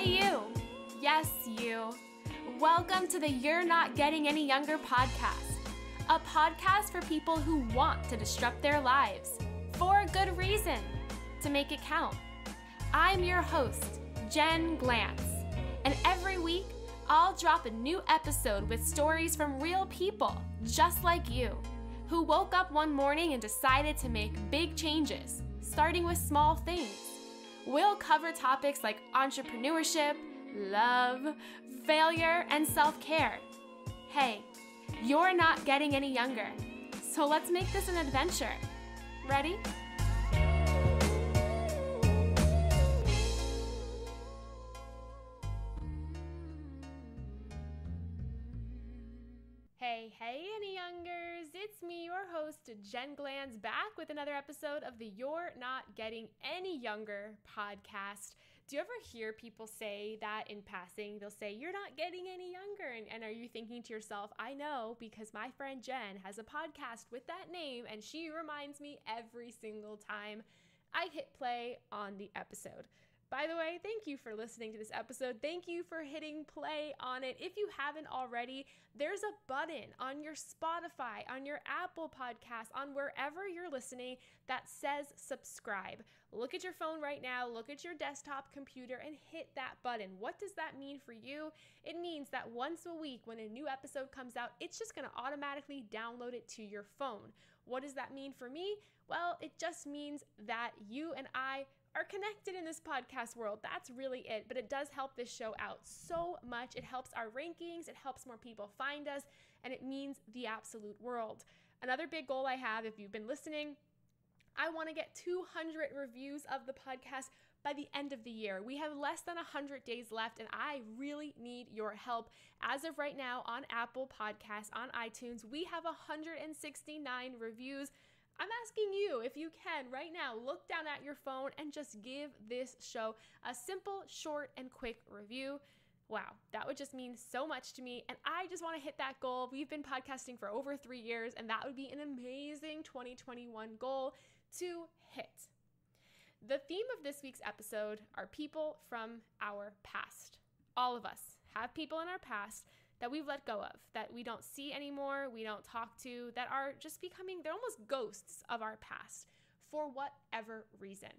Hey you! Yes, you. Welcome to the You're Not Getting Any Younger podcast, a podcast for people who want to disrupt their lives for a good reason, to make it count. I'm your host, Jen Glantz, and every week I'll drop a new episode with stories from real people just like you, who woke up one morning and decided to make big changes, starting with small things. We'll cover topics like entrepreneurship, love, failure, and self-care. Hey, you're not getting any younger, so let's make this an adventure. Ready? Hey, any youngers, it's me, your host, Jen Glantz, back with another episode of the You're Not Getting Any Younger podcast. Do you ever hear people say that in passing? They'll say, you're not getting any younger. And are you thinking to yourself, I know, because my friend Jen has a podcast with that name, and she reminds me every single time I hit play on the episode. By the way, thank you for listening to this episode. Thank you for hitting play on it. If you haven't already, there's a button on your Spotify, on your Apple Podcast, on wherever you're listening that says subscribe. Look at your phone right now, look at your desktop computer and hit that button. What does that mean for you? It means that once a week when a new episode comes out, it's just going to automatically download it to your phone. What does that mean for me? Well, it just means that you and I are connected in this podcast world. That's really it. But it does help this show out so much. It helps our rankings. It helps more people find us. And it means the absolute world. Another big goal I have, if you've been listening, I want to get 200 reviews of the podcast by the end of the year. We have less than 100 days left, and I really need your help. As of right now, on Apple Podcasts, on iTunes, we have 169 reviews. I'm asking you, if you can, right now, look down at your phone and just give this show a simple, short, and quick review. Wow, that would just mean so much to me, and I just want to hit that goal. We've been podcasting for over 3 years, and that would be an amazing 2021 goal to hit. The theme of this week's episode are people from our past. All of us have people in our past that we've let go of, that we don't see anymore, we don't talk to, that are just becoming, they're almost ghosts of our past for whatever reason.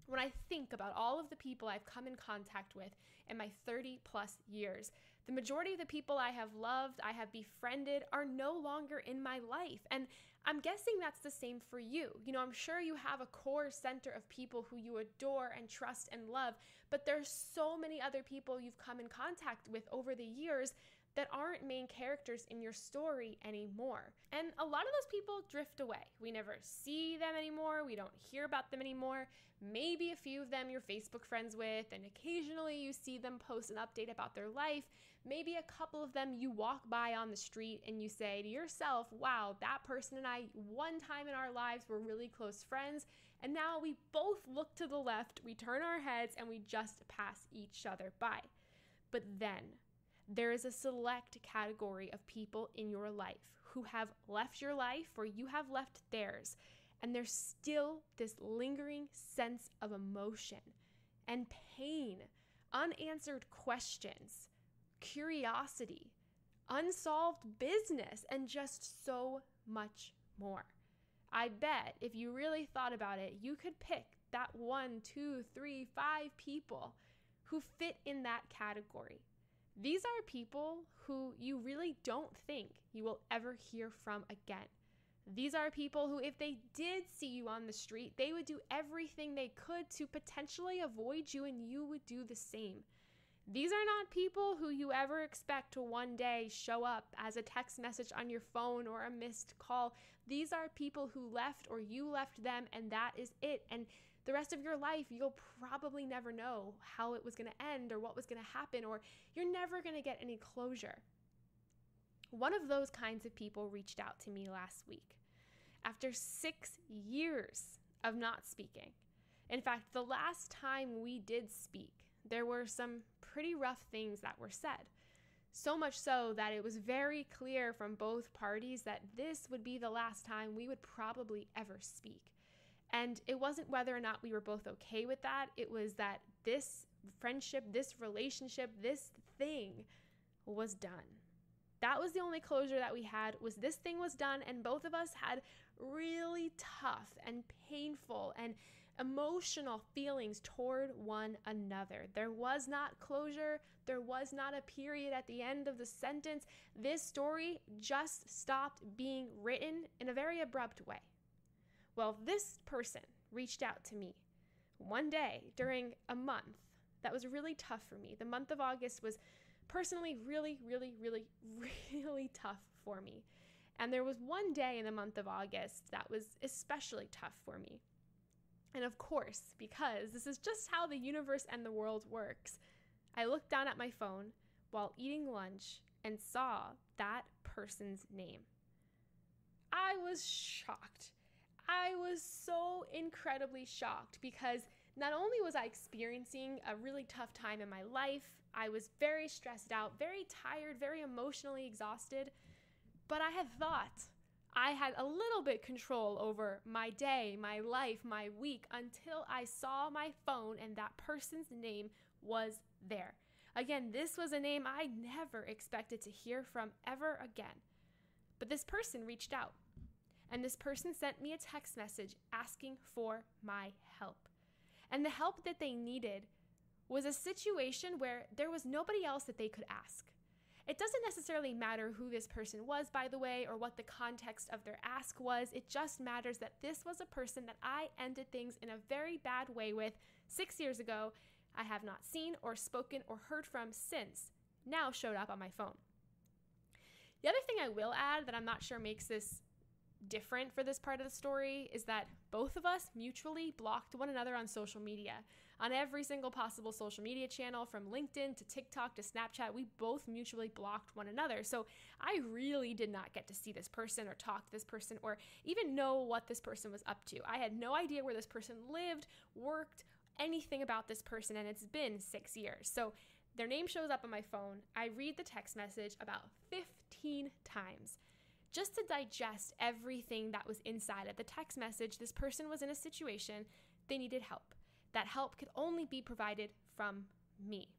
When I think about all of the people I've come in contact with in my 30 plus years, the majority of the people I have loved, I have befriended, are no longer in my life. And I'm guessing that's the same for you. You know, I'm sure you have a core center of people who you adore and trust and love, but there's so many other people you've come in contact with over the years that aren't main characters in your story anymore. And a lot of those people drift away. We never see them anymore. We don't hear about them anymore. Maybe a few of them you're Facebook friends with, and occasionally you see them post an update about their life. Maybe a couple of them you walk by on the street and you say to yourself, wow, that person and I, one time in our lives, were really close friends. And now we both look to the left, we turn our heads, and we just pass each other by. But then there is a select category of people in your life who have left your life or you have left theirs. And there's still this lingering sense of emotion and pain, unanswered questions, curiosity, unsolved business, and just so much more. I bet if you really thought about it, you could pick that 1, 2, 3, 5 people who fit in that category. These are people who you really don't think you will ever hear from again. These are people who, if they did see you on the street, they would do everything they could to potentially avoid you, and you would do the same. These are not people who you ever expect to one day show up as a text message on your phone or a missed call. These are people who left or you left them, and that is it. And the rest of your life, you'll probably never know how it was going to end or what was going to happen, or you're never going to get any closure. One of those kinds of people reached out to me last week after 6 years of not speaking. In fact, the last time we did speak, there were some pretty rough things that were said. So much so that it was very clear from both parties that this would be the last time we would probably ever speak. And it wasn't whether or not we were both okay with that. It was that this friendship, this relationship, this thing was done. That was the only closure that we had, was this thing was done, and both of us had really tough and painful and emotional feelings toward one another. There was not closure. There was not a period at the end of the sentence. This story just stopped being written in a very abrupt way. Well, this person reached out to me one day during a month that was really tough for me. The month of August was personally really, really, really, really tough for me. And there was one day in the month of August that was especially tough for me. And of course, because this is just how the universe and the world works, I looked down at my phone while eating lunch and saw that person's name. I was shocked. I was so incredibly shocked because not only was I experiencing a really tough time in my life, I was very stressed out, very tired, very emotionally exhausted, but I had thought I had a little bit control over my day, my life, my week, until I saw my phone and that person's name was there. Again, this was a name I never expected to hear from ever again. But this person reached out, and this person sent me a text message asking for my help. And the help that they needed was a situation where there was nobody else that they could ask. It doesn't necessarily matter who this person was, by the way, or what the context of their ask was. It just matters that this was a person that I ended things in a very bad way with 6 years ago. I have not seen or spoken or heard from since, now showed up on my phone. The other thing I will add that I'm not sure makes this different for this part of the story is that both of us mutually blocked one another on social media. On every single possible social media channel, from LinkedIn to TikTok to Snapchat, we both mutually blocked one another. So I really did not get to see this person or talk to this person or even know what this person was up to. I had no idea where this person lived, worked, anything about this person, and it's been 6 years. So their name shows up on my phone. I read the text message about 15 times. Just to digest everything that was inside of the text message, this person was in a situation they needed help. That help could only be provided from me.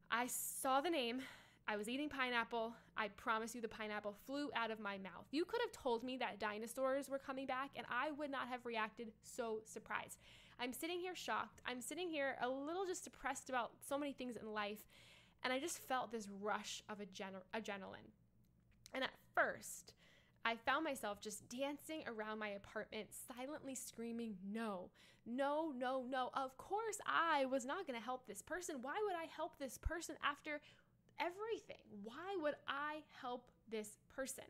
I saw the name. I was eating pineapple. I promise you the pineapple flew out of my mouth. You could have told me that dinosaurs were coming back and I would not have reacted so surprised. I'm sitting here shocked. I'm sitting here a little just depressed about so many things in life, and I just felt this rush of adrenaline. And at first, I found myself just dancing around my apartment, silently screaming, no, no, no, no. Of course, I was not going to help this person. Why would I help this person after everything? Why would I help this person?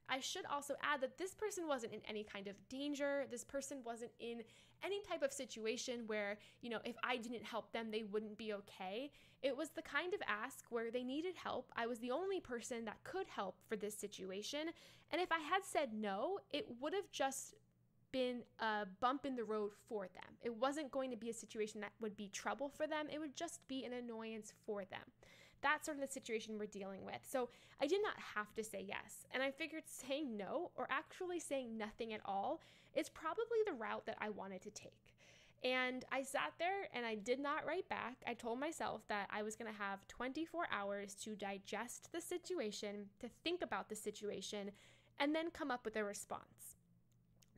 I should also add that this person wasn't in any kind of danger. This person wasn't in any type of situation where, if I didn't help them, they wouldn't be okay. It was the kind of ask where they needed help. I was the only person that could help for this situation. And if I had said no, it would have just been a bump in the road for them. It wasn't going to be a situation that would be trouble for them. It would just be an annoyance for them. That's sort of the situation we're dealing with. So I did not have to say yes. And I figured saying no, or actually saying nothing at all, is probably the route that I wanted to take. And I sat there and I did not write back. I told myself that I was going to have 24 hours to digest the situation, to think about the situation, and then come up with a response.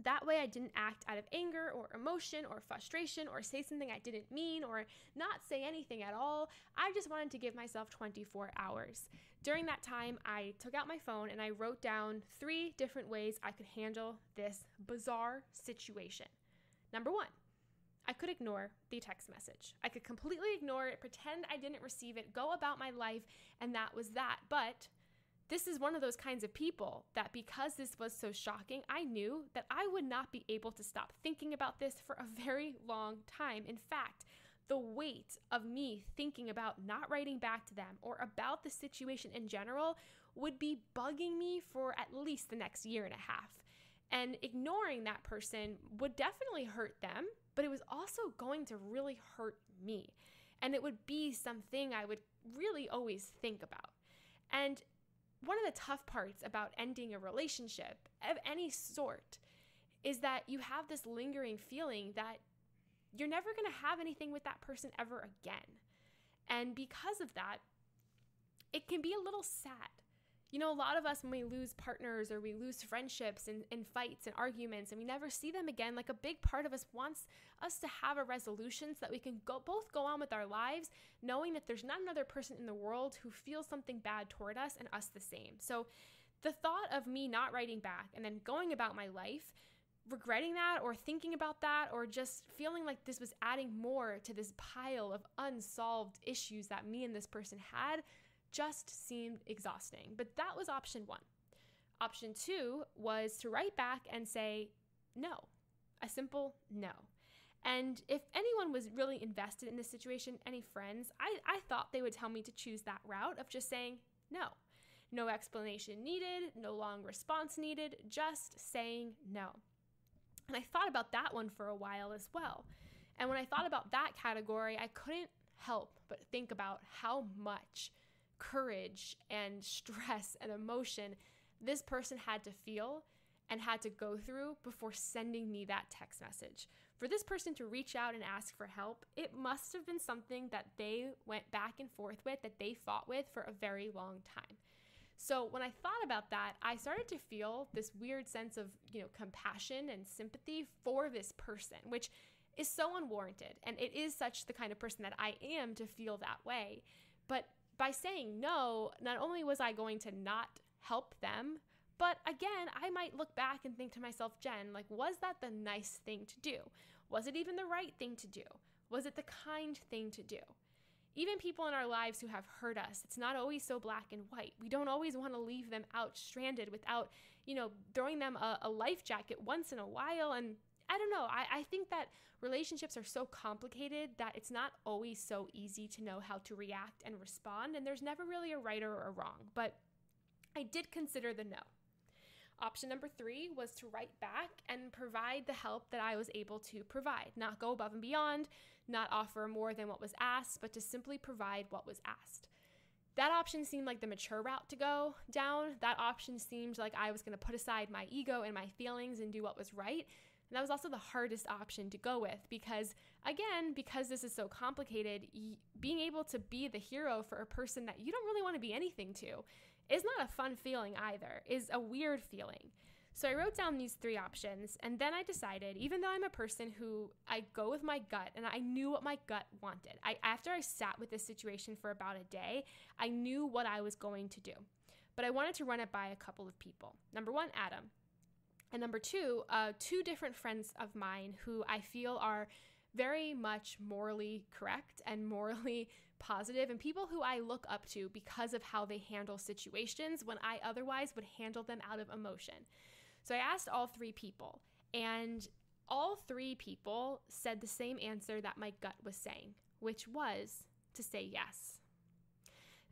That way I didn't act out of anger or emotion or frustration or say something I didn't mean or not say anything at all. I just wanted to give myself 24 hours. During that time, I took out my phone and I wrote down 3 different ways I could handle this bizarre situation. Number 1, I could ignore the text message. I could completely ignore it, pretend I didn't receive it, go about my life, and that was that. But this is one of those kinds of people that because this was so shocking, I knew that I would not be able to stop thinking about this for a very long time. In fact, the weight of me thinking about not writing back to them or about the situation in general would be bugging me for at least the next year and a half. And ignoring that person would definitely hurt them, but it was also going to really hurt me. And it would be something I would really always think about. And one of the tough parts about ending a relationship of any sort is that you have this lingering feeling that you're never going to have anything with that person ever again. And because of that, it can be a little sad. You know, a lot of us, when we lose partners or we lose friendships and fights and arguments and we never see them again, like a big part of us wants us to have a resolution so that we can both go on with our lives, knowing that there's not another person in the world who feels something bad toward us and us the same. So the thought of me not writing back and then going about my life, regretting that or thinking about that or just feeling like this was adding more to this pile of unsolved issues that me and this person had just seemed exhausting. But that was option one. Option two was to write back and say no, a simple no. And if anyone was really invested in this situation, any friends, I thought they would tell me to choose that route of just saying no. No explanation needed, no long response needed, just saying no. And I thought about that one for a while as well. And when I thought about that category, I couldn't help but think about how much courage and stress and emotion this person had to feel and had to go through before sending me that text message. For this person to reach out and ask for help, it must have been something that they went back and forth with, that they fought with for a very long time. So when I thought about that, I started to feel this weird sense of, compassion and sympathy for this person, which is so unwarranted. And it is such the kind of person that I am to feel that way. But by saying no, not only was I going to not help them, but again, I might look back and think to myself, Jen, like, was that the nice thing to do? Was it even the right thing to do? Was it the kind thing to do? Even people in our lives who have hurt us, it's not always so black and white. We don't always want to leave them out stranded without, throwing them a life jacket once in a while. And I don't know, I think that relationships are so complicated that it's not always so easy to know how to react and respond, and there's never really a right or a wrong, but I did consider the no. Option number 3 was to write back and provide the help that I was able to provide, not go above and beyond, not offer more than what was asked, but to simply provide what was asked. That option seemed like the mature route to go down. That option seemed like I was going to put aside my ego and my feelings and do what was right. And that was also the hardest option to go with because this is so complicated, being able to be the hero for a person that you don't really want to be anything to is not a fun feeling either, is a weird feeling. So I wrote down these 3 options, and then I decided, even though I'm a person who I go with my gut, and I knew what my gut wanted. After I sat with this situation for about a day, I knew what I was going to do. But I wanted to run it by a couple of people. Number 1, Adam. And number 2, 2 different friends of mine who I feel are very much morally correct and morally positive, and people who I look up to because of how they handle situations when I otherwise would handle them out of emotion. So I asked all 3 people, and all 3 people said the same answer that my gut was saying, which was to say yes.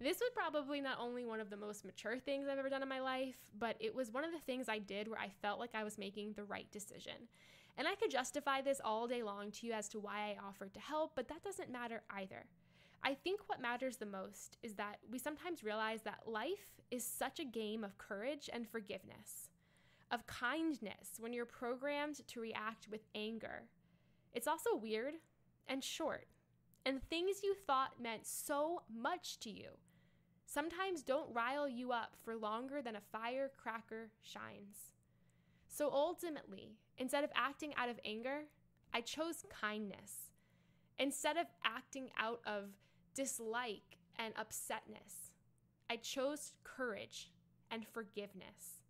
This was probably not only one of the most mature things I've ever done in my life, but it was one of the things I did where I felt like I was making the right decision. And I could justify this all day long to you as to why I offered to help, but that doesn't matter either. I think what matters the most is that we sometimes realize that life is such a game of courage and forgiveness, of kindness when you're programmed to react with anger. It's also weird and short, and things you thought meant so much to you sometimes don't rile you up for longer than a firecracker shines. So ultimately, instead of acting out of anger, I chose kindness. Instead of acting out of dislike and upsetness, I chose courage and forgiveness.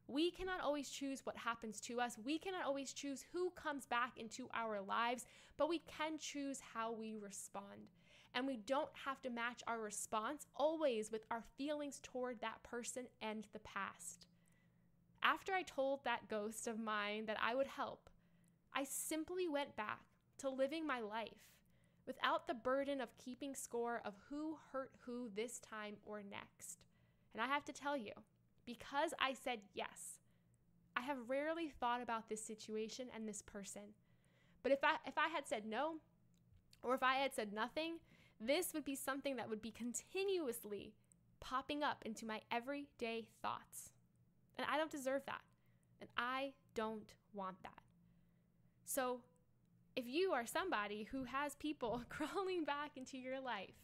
We cannot always choose what happens to us. We cannot always choose who comes back into our lives, but we can choose how we respond. And we don't have to match our response always with our feelings toward that person and the past. After I told that ghost of mine that I would help, I simply went back to living my life without the burden of keeping score of who hurt who this time or next. And I have to tell you, because I said yes, I have rarely thought about this situation and this person. But if I had said no, or if I had said nothing, this would be something that would be continuously popping up into my everyday thoughts. And I don't deserve that. And I don't want that. So if you are somebody who has people crawling back into your life,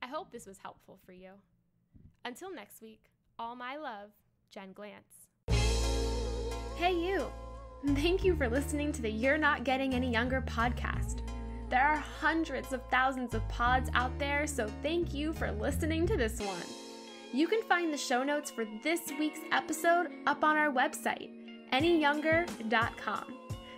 I hope this was helpful for you. Until next week, all my love, Jen Glantz. Hey you! Thank you for listening to the You're Not Getting Any Younger podcast. There are hundreds of thousands of pods out there, so thank you for listening to this one. You can find the show notes for this week's episode up on our website, anyyounger.com.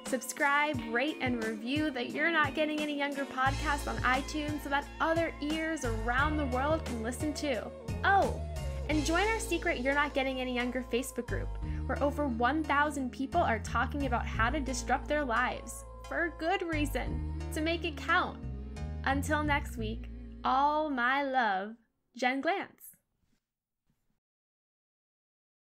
Subscribe, rate, and review the You're Not Getting Any Younger podcast on iTunes so that other ears around the world can listen too. Oh, and join our secret You're Not Getting Any Younger Facebook group, where over 1,000 people are talking about how to disrupt their lives, for a good reason, to make it count. Until next week, all my love, Jen Glantz.